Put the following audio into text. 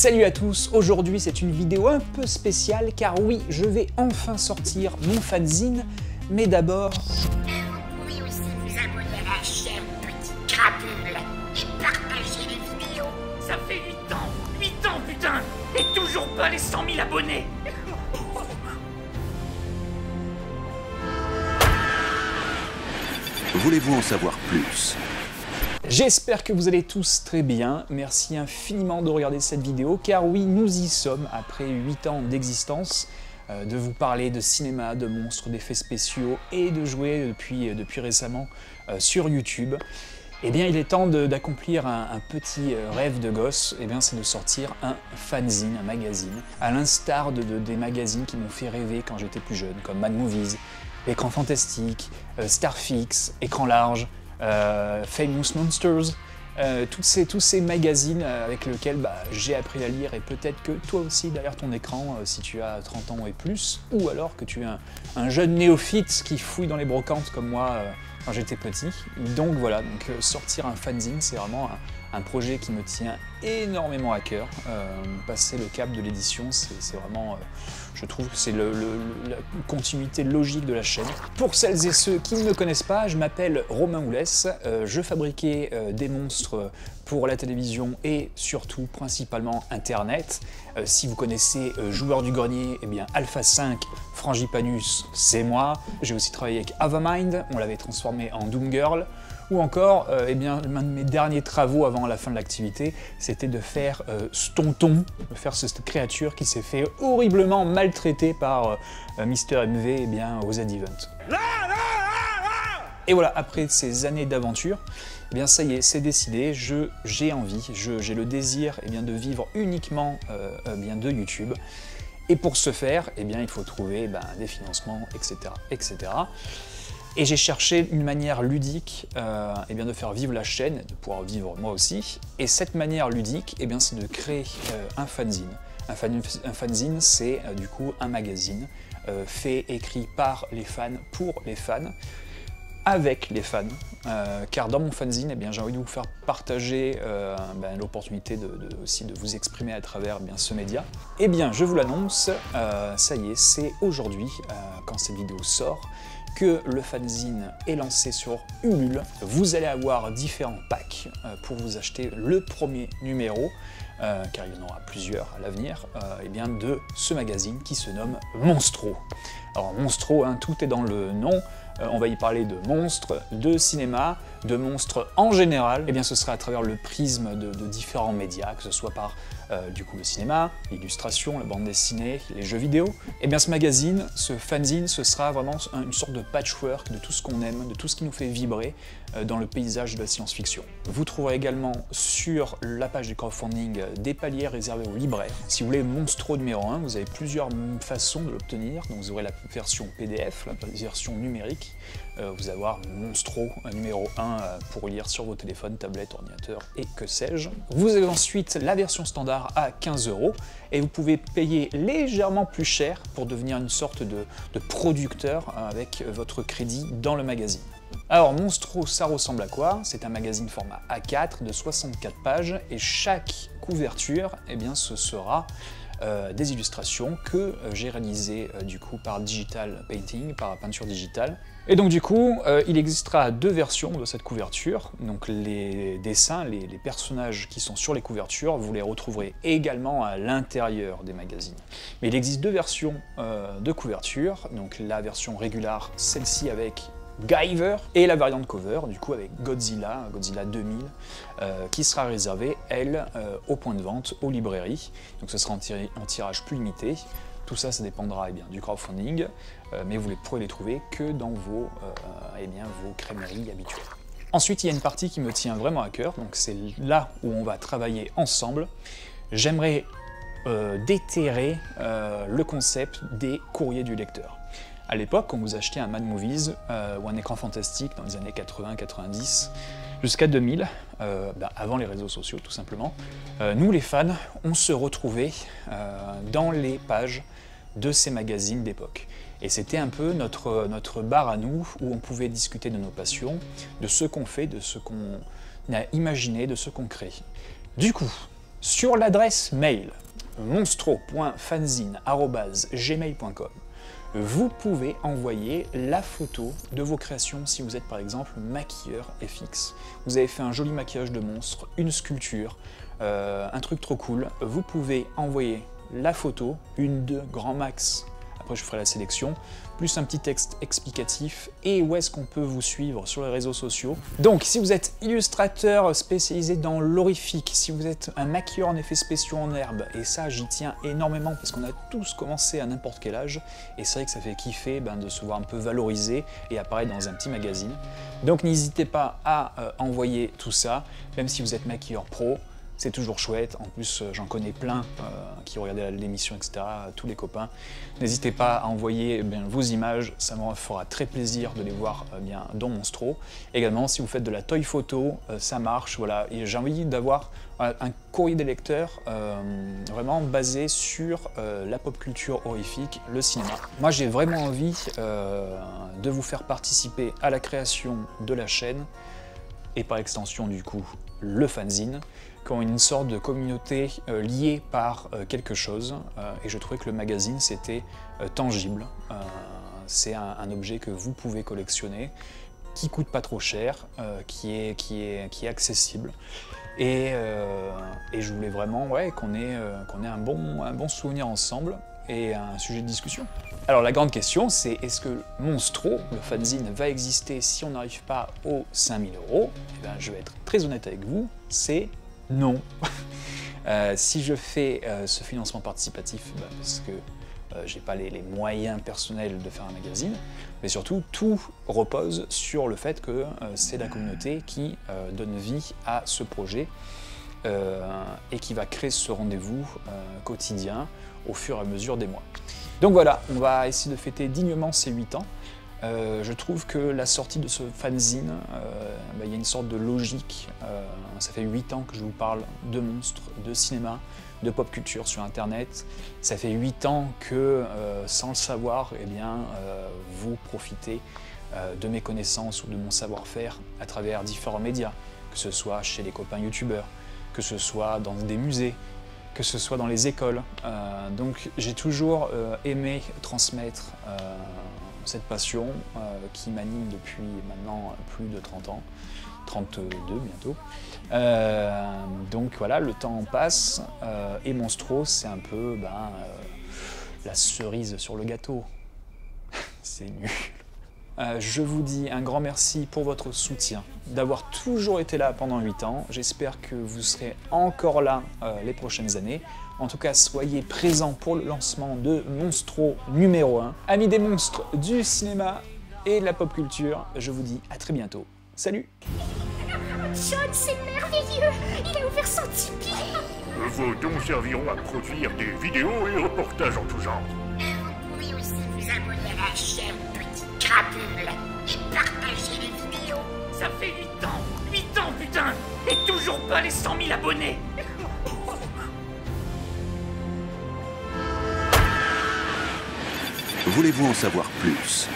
Salut à tous, aujourd'hui c'est une vidéo un peu spéciale car oui, je vais enfin sortir mon fanzine, mais d'abord... Vous pouvez aussi vous abonner à la chaîne Petit Crapule et partager les vidéos. Ça fait 8 ans putain, et toujours pas les 100 000 abonnés. Voulez-vous en savoir plus? J'espère que vous allez tous très bien, merci infiniment de regarder cette vidéo, car oui, nous y sommes, après 8 ans d'existence, de vous parler de cinéma, de monstres, d'effets spéciaux, et de jouer depuis récemment sur YouTube. Eh bien, il est temps d'accomplir un petit rêve de gosse, eh bien, c'est de sortir un fanzine, un magazine, à l'instar des magazines qui m'ont fait rêver quand j'étais plus jeune, comme Mad Movies, Écran Fantastique, Starfix, Écran Large, Famous Monsters, tous ces magazines avec lesquels j'ai appris à lire, et peut-être que toi aussi derrière ton écran, si tu as 30 ans et plus, ou alors que tu es un jeune néophyte qui fouille dans les brocantes comme moi quand j'étais petit. Donc voilà, sortir un fanzine, c'est vraiment un projet qui me tient énormément à cœur. Passer le cap de l'édition, c'est vraiment, je trouve que c'est la continuité logique de la chaîne. Pour celles et ceux qui ne me connaissent pas, je m'appelle Romain Oulès, je fabriquais des monstres pour la télévision et surtout principalement internet. Si vous connaissez Joueur du Grenier, eh bien Alpha 5, Frangipanus, c'est moi. J'ai aussi travaillé avec Avamind, on l'avait transformé en Doom Girl. Ou encore, eh bien, l'un de mes derniers travaux avant la fin de l'activité, c'était de faire Stonton, de faire cette créature qui s'est fait horriblement maltraiter par Mister MV, eh bien, aux Z-Event. Et voilà, après ces années d'aventure, eh bien ça y est, c'est décidé, j'ai envie, j'ai le désir eh bien, de vivre uniquement bien, de YouTube. Et pour ce faire, eh bien, il faut trouver des financements, etc. etc. Et j'ai cherché une manière ludique eh bien de faire vivre la chaîne, de pouvoir vivre moi aussi. Et cette manière ludique, eh bien, c'est de créer un fanzine. Un fanzine, c'est du coup un magazine fait, écrit par les fans, pour les fans, avec les fans. Car dans mon fanzine, eh bien, j'ai envie de vous faire partager l'opportunité aussi de vous exprimer à travers ce média. Eh bien, je vous l'annonce, ça y est, c'est aujourd'hui, quand cette vidéo sort, que le fanzine est lancé sur Ulule. Vous allez avoir différents packs pour vous acheter le premier numéro, car il y en aura plusieurs à l'avenir, de ce magazine qui se nomme Monstro. Alors Monstro, tout est dans le nom, on va y parler de monstres, de cinéma, de monstres en général. Eh bien ce sera à travers le prisme de différents médias, que ce soit par du coup le cinéma, l'illustration, la bande dessinée, les jeux vidéo. Eh bien ce magazine, ce fanzine, ce sera vraiment une sorte de patchwork de tout ce qu'on aime, de tout ce qui nous fait vibrer dans le paysage de la science-fiction. Vous trouverez également sur la page du crowdfunding des paliers réservés aux libraires. Si vous voulez Monstro numéro 1, vous avez plusieurs façons de l'obtenir. Donc vous aurez la version PDF, la version numérique. Vous allez avoir Monstro numéro 1 pour lire sur vos téléphones, tablettes, ordinateurs et que sais-je. Vous avez ensuite la version standard à 15 € et vous pouvez payer légèrement plus cher pour devenir une sorte de producteur avec votre crédit dans le magazine. Alors Monstro, ça ressemble à quoi? C'est un magazine format A4 de 64 pages et chaque couverture, eh bien, ce sera des illustrations que j'ai réalisées du coup par digital painting, par peinture digitale. Et donc du coup, il existera deux versions de cette couverture. Donc les dessins, les personnages qui sont sur les couvertures, vous les retrouverez également à l'intérieur des magazines. Mais il existe deux versions de couverture. Donc la version régulière, celle-ci avec Guyver, et la variante cover, du coup avec Godzilla 2000, qui sera réservée, elle, au point de vente, aux librairies. Donc ce sera en tirage plus limité. Tout ça, ça dépendra du crowdfunding, mais vous ne pourrez les trouver que dans vos crèmeries habituelles. Ensuite, il y a une partie qui me tient vraiment à cœur, donc c'est là où on va travailler ensemble. J'aimerais déterrer le concept des courriers du lecteur. À l'époque, quand vous achetez un Mad Movies ou un Écran Fantastique dans les années 80-90, jusqu'à 2000, avant les réseaux sociaux tout simplement, nous les fans, on se retrouvait dans les pages de ces magazines d'époque. Et c'était un peu notre bar à nous, où on pouvait discuter de nos passions, de ce qu'on fait, de ce qu'on a imaginé, de ce qu'on crée. Du coup, Sur l'adresse mail monstro.fanzine@gmail.com, vous pouvez envoyer la photo de vos créations si vous êtes par exemple maquilleur FX. Vous avez fait un joli maquillage de monstre, une sculpture, un truc trop cool. Vous pouvez envoyer la photo, une, deux, grand max, après je ferai la sélection, plus un petit texte explicatif et où est-ce qu'on peut vous suivre sur les réseaux sociaux. Donc si vous êtes illustrateur spécialisé dans l'horrifique, si vous êtes un maquilleur en effets spéciaux en herbe, et ça j'y tiens énormément parce qu'on a tous commencé à n'importe quel âge, et c'est vrai que ça fait kiffer de se voir un peu valorisé et apparaître dans un petit magazine. Donc n'hésitez pas à envoyer tout ça, même si vous êtes maquilleur pro. C'est toujours chouette, en plus j'en connais plein qui regardaient l'émission, etc., tous les copains. N'hésitez pas à envoyer vos images, ça me fera très plaisir de les voir dans Monstro. Également, si vous faites de la toy photo, ça marche, voilà. Et j'ai envie d'avoir un courrier des lecteurs vraiment basé sur la pop culture horrifique, le cinéma. Moi j'ai vraiment envie de vous faire participer à la création de la chaîne, et par extension du coup le fanzine, qui ont une sorte de communauté liée par quelque chose, et je trouvais que le magazine c'était tangible. C'est un objet que vous pouvez collectionner, qui coûte pas trop cher, qui est accessible, et je voulais vraiment qu'on ait un bon souvenir ensemble et un sujet de discussion. Alors la grande question c'est, est-ce que Monstro, le fanzine, va exister si on n'arrive pas aux 5000 €? Eh bien, je vais être très honnête avec vous, c'est non. Si je fais ce financement participatif, parce que j'ai pas les moyens personnels de faire un magazine, mais surtout tout repose sur le fait que c'est la communauté qui donne vie à ce projet et qui va créer ce rendez-vous quotidien au fur et à mesure des mois. Donc voilà, on va essayer de fêter dignement ces 8 ans. Je trouve que la sortie de ce fanzine, il y a une sorte de logique. Ça fait 8 ans que je vous parle de monstres, de cinéma, de pop culture sur internet. Ça fait 8 ans que, sans le savoir, vous profitez de mes connaissances ou de mon savoir-faire à travers différents médias, que ce soit chez les copains youtubeurs, que ce soit dans des musées, que ce soit dans les écoles. Donc j'ai toujours aimé transmettre cette passion qui m'anime depuis maintenant plus de 30 ans, 32 bientôt. Donc voilà, le temps passe et Monstro c'est un peu la cerise sur le gâteau. C'est nul. Je vous dis un grand merci pour votre soutien, d'avoir toujours été là pendant 8 ans. J'espère que vous serez encore là les prochaines années. En tout cas, soyez présents pour le lancement de Monstro numéro 1. Amis des monstres du cinéma et de la pop culture, je vous dis à très bientôt. Salut! John, c'est merveilleux! Il a ouvert son Tipeee! Vos dons serviront à produire des vidéos et reportages en tout genre. Vous pouvez aussi vous abonner à la chaîne Petit Crapule et partager les vidéos. Ça fait 8 ans! 8 ans, putain! Et toujours pas les 100 000 abonnés! Voulez-vous en savoir plus?